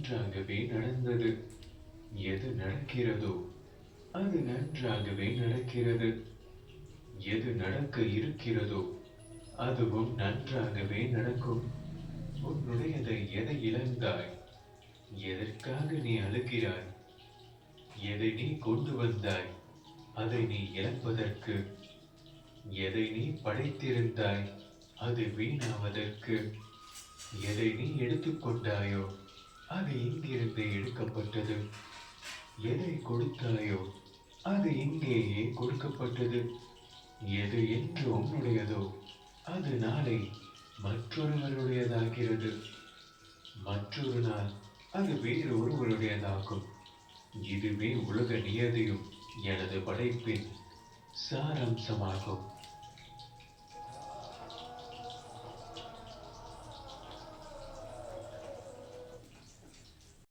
நன்றாகவே நடந்தது. எது நடக்கிறதோ அது நன்றாகவே நடக்கிறது. எது நடக்க இருக்கிறதோ அதுவும் நன்றாகவே நடக்கும். உன்னுடையதை எதை இழந்தாய்? எதற்காக நீ அழுகிறாய்? எதை நீ கொண்டு வந்தாய் அதை நீ இழப்பதற்கு? எதை நீ படைத்திருந்தாய் அது வீணாவதற்கு? எதை நீ எடுத்துக்கொண்டாயோ அது இங்கிருந்து எடுக்கப்பட்டது. எதை கொடுத்தாயோ அது இங்கேயே கொடுக்கப்பட்டது. எது என்று உன்னுடையதோ அது நாளை மற்றொருவருடையதாகிறது. மற்றொரு நாள் அது வேறு ஒருவருடையதாகும். இதுவே உலக நியதியும் எனது படைப்பின் சாராம்சமாகும்.